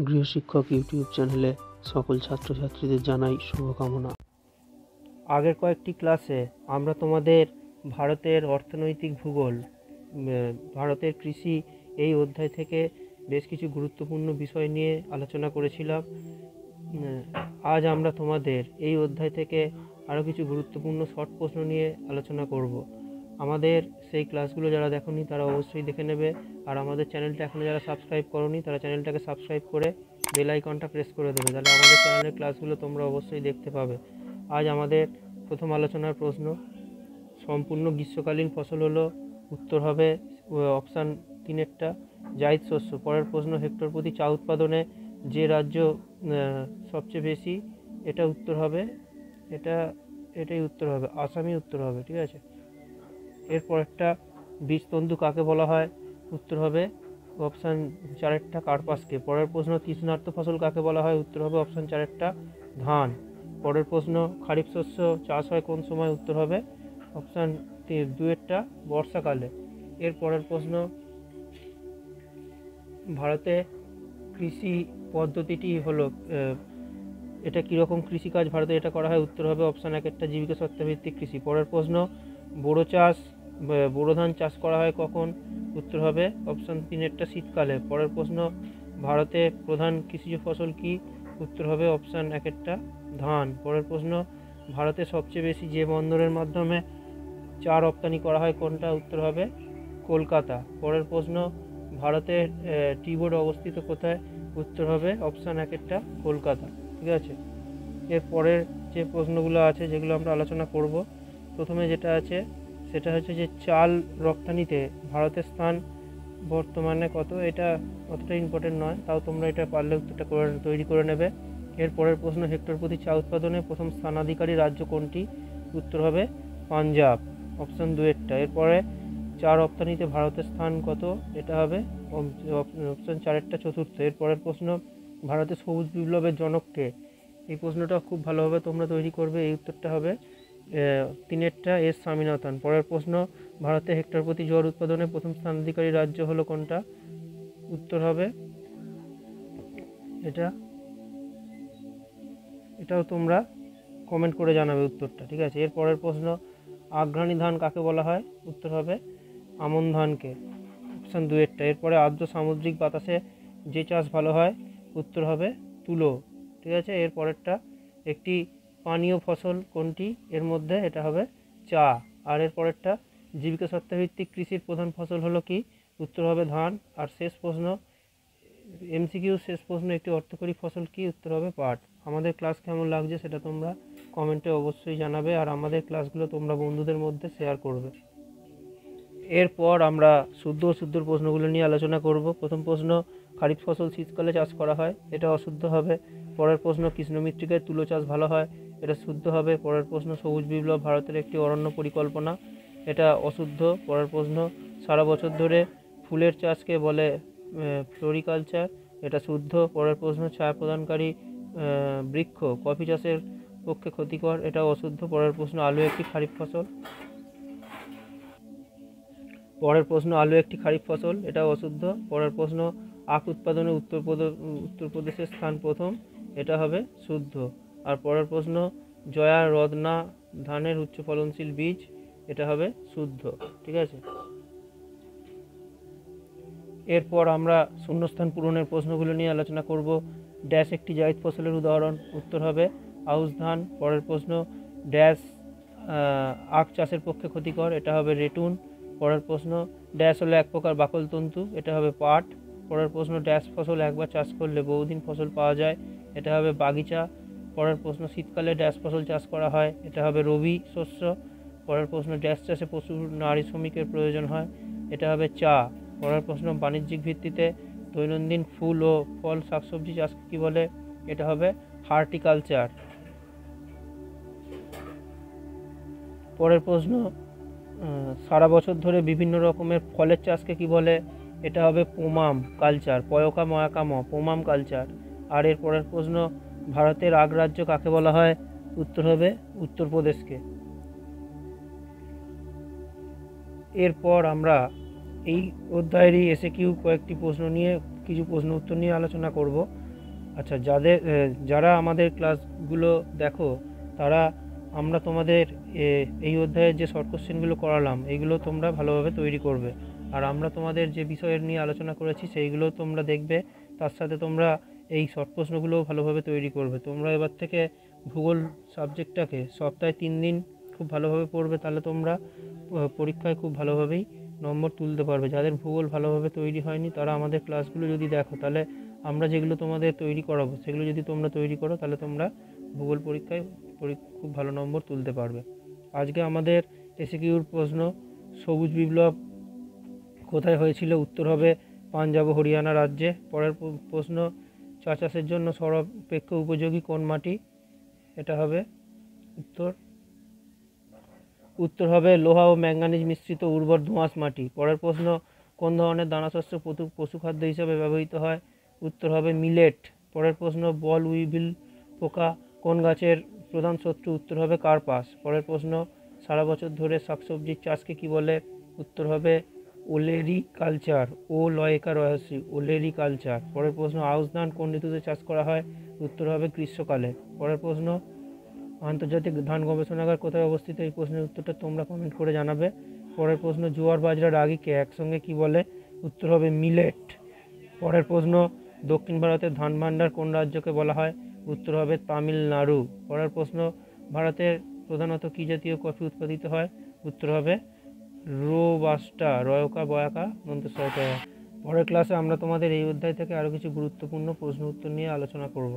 গৃহশিক্ষক YouTube চ্যানেলে সকল ছাত্রছাত্রীদের জানাই শুভকামনা। আগের কয়েকটি ক্লাসে আমরা তোমাদের ভারতের অর্থনৈতিক ভূগোল, ভারতের কৃষি এই অধ্যায় থেকে বেশ কিছু গুরুত্বপূর্ণ বিষয় নিয়ে আলোচনা করেছিলাম। আজ আমরা তোমাদের এই অধ্যায় থেকে আরও কিছু গুরুত্বপূর্ণ শর্ট প্রশ্ন নিয়ে আলোচনা করব। আমাদের সেই ক্লাসগুলো যারা দেখোনি তারা অবশ্যই দেখে নেবে, আর আমাদের চ্যানেলটা এখনও যারা সাবস্ক্রাইব করোনি তারা চ্যানেলটাকে সাবস্ক্রাইব করে বেল আইকনটা প্রেস করে দেবে, তাহলে আমাদের চ্যানেলের ক্লাসগুলো তোমরা অবশ্যই দেখতে পাবে। আজ আমাদের প্রথম আলোচনার প্রশ্ন, সম্পূর্ণ গ্রীষ্মকালীন ফসল হলো, উত্তর হবে অপশান 3 জায়িদ শস্য। পরের প্রশ্ন, হেক্টর প্রতি চা উৎপাদনে যে রাজ্য সবচেয়ে বেশি, এটা উত্তর হবে, এটাই উত্তর হবে, আসামই উত্তর হবে। ঠিক আছে, এরপর একটা, বীজতন্তু কাকে বলা হয়, উত্তর হবে অপশান 4 কার্পাসকে। পরের প্রশ্ন, তৃষ্ণার্ত ফসল কাকে বলা হয়, উত্তর হবে অপশান 4 ধান। পরের প্রশ্ন, খারিফ শস্য চাষ হয় কোন সময়, উত্তর হবে অপশান 2 বর্ষাকালে। এর পরের প্রশ্ন, ভারতে কৃষি পদ্ধতিটি হলো, এটা কীরকম কৃষিকাজ ভারতে এটা করা হয়, উত্তর হবে অপশান 1 জীবিকা সত্তাভিত্তিক কৃষি। পরের প্রশ্ন, বোরো ধান চাষ করা হয় কখন, উত্তর হবে অপশান 3 শীতকালে। পরের প্রশ্ন, ভারতে প্রধান কৃষিজ ফসল কি, উত্তর হবে অপশান 1 ধান। পরের প্রশ্ন, ভারতে সবচেয়ে বেশি যে বন্দরের মাধ্যমে চা রপ্তানি করা হয় কোনটা, উত্তর হবে কলকাতা। পরের প্রশ্ন, ভারতের টি বোর্ড অবস্থিত কোথায়, উত্তর হবে অপশান 1 কলকাতা। ঠিক আছে, এর পরের যে প্রশ্নগুলো আছে যেগুলো আমরা আলোচনা করব, প্রথমে যেটা আছে সেটা হচ্ছে যে চাল রপ্তানিতে ভারতের স্থান বর্তমানে কত। এটা অতটা ইম্পর্টেন্ট নয়, তাও তোমরা এটা পারলে উত্তরটা তৈরি করে নেবে। এর পরের প্রশ্ন, হেক্টর প্রতি চা উৎপাদনে প্রথম স্থানাধিকারী রাজ্য কোনটি, উত্তর হবে পাঞ্জাব, অপশান 2। এরপরে চা রপ্তানিতে ভারতের স্থান কত, এটা হবে অপশান 4 এর পরের প্রশ্ন, ভারতের সবুজ বিপ্লবের জনককে, এই প্রশ্নটা খুব ভালোভাবে তোমরা তৈরি করবে। এই উত্তরটা হবে 3 এস স্বামীনাথন। পরের প্রশ্ন, ভারতে হেক্টর প্রতি জোয়ার উৎপাদনে প্রথম স্থানাধিকারী রাজ্য হলো কোনটা, উত্তর হবে এটাও তোমরা কমেন্ট করে জানাবে উত্তরটা। ঠিক আছে, এর পরের প্রশ্ন, আঘ্রাণী ধান কাকে বলা হয়, উত্তর হবে আমন ধানকে, অপশান 2। এরপরে আর্দ্র সামুদ্রিক বাতাসে যে চাষ ভালো হয়, উত্তর হবে তুলো। ঠিক আছে, এর পরেরটা, একটি পানীয় ফসল কোনটি, এর মধ্যে এটা হবে চা। আর এর পরেরটা, জীবিকা সত্তাভিত্তিক কৃষির প্রধান ফসল হলো কি, উত্তর হবে ধান। আর শেষ প্রশ্ন, এমসিকিউ শেষ প্রশ্ন, একটি অর্থকরী ফসল কি, উত্তর হবে পাট। আমাদের ক্লাস কেমন লাগছে সেটা তোমরা কমেন্টে অবশ্যই জানাবে, আর আমাদের ক্লাসগুলো তোমরা বন্ধুদের মধ্যে শেয়ার করবে। এরপর আমরা শুদ্ধ অশুদ্ধ প্রশ্নগুলো নিয়ে আলোচনা করব। প্রথম প্রশ্ন, খারিফ ফসল শীতকালে চাষ করা হয়, এটা অশুদ্ধ হবে। পরের প্রশ্ন, কৃষ্ণমৃত্তিকায় তুলো চাষ ভালো হয়, এটা শুদ্ধ হবে। পরের প্রশ্ন, সবুজ বিপ্লব ভারতের একটি অরণ্য পরিকল্পনা, এটা অশুদ্ধ। পরের প্রশ্ন, সারা বছর ধরে ফুলের চাষকে বলে ফ্লোরিকালচার, এটা শুদ্ধ। পরের প্রশ্ন, ছায়া প্রদানকারী বৃক্ষ কফি চাষের পক্ষে ক্ষতিকর, এটা অশুদ্ধ। পরের প্রশ্ন, আলু একটি খারিফ ফসল। পরের প্রশ্ন, আলু একটি খারিফ ফসল, এটা অশুদ্ধ। পরের প্রশ্ন, আখ উৎপাদনে উত্তরপ্রদেশের স্থান প্রথম, এটা হবে শুদ্ধ। আর পরের প্রশ্ন, জয়া রত্না ধানের উচ্চ ফলনশীল বীজ, এটা হবে শুদ্ধ। ঠিক আছে, এরপর আমরা শূন্যস্থান পূরণের প্রশ্নগুলো নিয়ে আলোচনা করব। ড্যাশ একটি জায়িদ ফসলের উদাহরণ, উত্তর হবে আউশ ধান। পরের প্রশ্ন, ড্যাশ আখ চাষের পক্ষে ক্ষতিকর, এটা হবে রেটুন। পরের প্রশ্ন, ড্যাশ হলো এক প্রকার বাকল তন্তু, এটা হবে পাট। পরের প্রশ্ন, ড্যাশ ফসল একবার চাষ করলে বহুদিন ফসল পাওয়া যায়, এটা হবে বাগিচা। পরের প্রশ্ন, শীতকালে ড্যাশ ফসল চাষ করা হয়, এটা হবে রবি শস্য। পরের প্রশ্ন, ড্যাশ চাষে প্রচুর নারী শ্রমিকের প্রয়োজন হয়, এটা হবে চা। পরের প্রশ্ন, বাণিজ্যিক ভিত্তিতে দৈনন্দিন ফুল ও ফল শাকসবজি চাষ কি বলে, এটা হবে হর্টিকালচার। পরের প্রশ্ন, সারা বছর ধরে বিভিন্ন রকমের ফলের চাষকে কি বলে, এটা হবে পোমাম কালচার, পয়কা ময়াকাম পোমাম কালচার। আর এর পরের প্রশ্ন, ভারতের আগ্রাহ্য কাকে বলা হয়, উত্তর হবে উত্তরপ্রদেশকে। এরপর আমরা এই অধ্যায়েরই এসএকিউ কয়েকটি প্রশ্ন নিয়ে কিছু প্রশ্ন উত্তর নিয়ে আলোচনা করব। আচ্ছা, যারা আমাদের ক্লাসগুলো দেখো, তারা আমরা তোমাদের এই অধ্যায়ের যে শর্ট কোশ্চেনগুলো করালাম এইগুলো তোমরা ভালোভাবে তৈরি করবে। আর আমরা তোমাদের যে বিষয়ের নিয়ে আলোচনা করেছি সেইগুলো তোমরা দেখবে, তার সাথে তোমরা এই শর্ট প্রশ্নগুলোও ভালোভাবে তৈরি করবে। তোমরা এবার থেকে ভূগোল সাবজেক্টটাকে সপ্তাহে 3 দিন খুব ভালোভাবে পড়বে, তাহলে তোমরা পরীক্ষায় খুব ভালোভাবেই নম্বর তুলতে পারবে। যাদের ভূগোল ভালোভাবে তৈরি হয়নি তারা আমাদের ক্লাসগুলো যদি দেখো, তাহলে আমরা যেগুলো তোমাদের তৈরি করাবো সেগুলো যদি তোমরা তৈরি করো, তাহলে তোমরা ভূগোল পরীক্ষায় খুব ভালো নম্বর তুলতে পারবে। আজকে আমাদের এসিকিউর প্রশ্ন, সবুজ বিপ্লব কোথায় হয়েছিল? উত্তর হবে পাঞ্জাব ও হরিয়ানা রাজ্যে। পরের প্রশ্ন, চা চাষের জন্য সর্বাপেক্ষা উপযোগী কোন মাটি? এটা হবে উত্তর হবে লোহা ও ম্যাঙ্গানিজ মিশ্রিত উর্বর দোআঁশ মাটি। পরের প্রশ্ন, কোন ধরনের দানাশস্য পশুখাদ্য হিসেবে ব্যবহৃত হয়? উত্তর হবে মিলেট। পরের প্রশ্ন, বল উইভিল পোকা কোন গাছের প্রধান শত্রু? উত্তর হবে কার্পাস। পরের প্রশ্ন, সারা বছর ধরে শাকসবজির চাষকে কি বলে? উত্তর হবে ওলেরিকালচার। ও লয়কার রহস্যি, ওলেরিকালচার। পরের প্রশ্ন, আউশ ধান কোন ঋতুতে চাষ করা হয়? উত্তর হবে গ্রীষ্মকালে। পরের প্রশ্ন, আন্তর্জাতিক ধান গবেষণাগার কোথায় অবস্থিত? এই প্রশ্নের উত্তরটা তোমরা কমেন্ট করে জানাবে। পরের প্রশ্ন, জোয়ার বাজরা রাগিকে একসঙ্গে কি বলে? উত্তর হবে মিলেট। পরের প্রশ্ন, দক্ষিণ ভারতের ধান ভাণ্ডার কোন রাজ্যকে বলা হয়? উত্তর হবে তামিলনাড়ু। পরের প্রশ্ন, ভারতের প্রধানত কি জাতীয় কফি উৎপাদিত হয়? উত্তর হবে রোবাস্টা, রয়কা বয়াকা দন্তস্বরকার। পরের ক্লাসে আমরা তোমাদের এই অধ্যায় থেকে আরও কিছু গুরুত্বপূর্ণ প্রশ্ন উত্তর নিয়ে আলোচনা করব।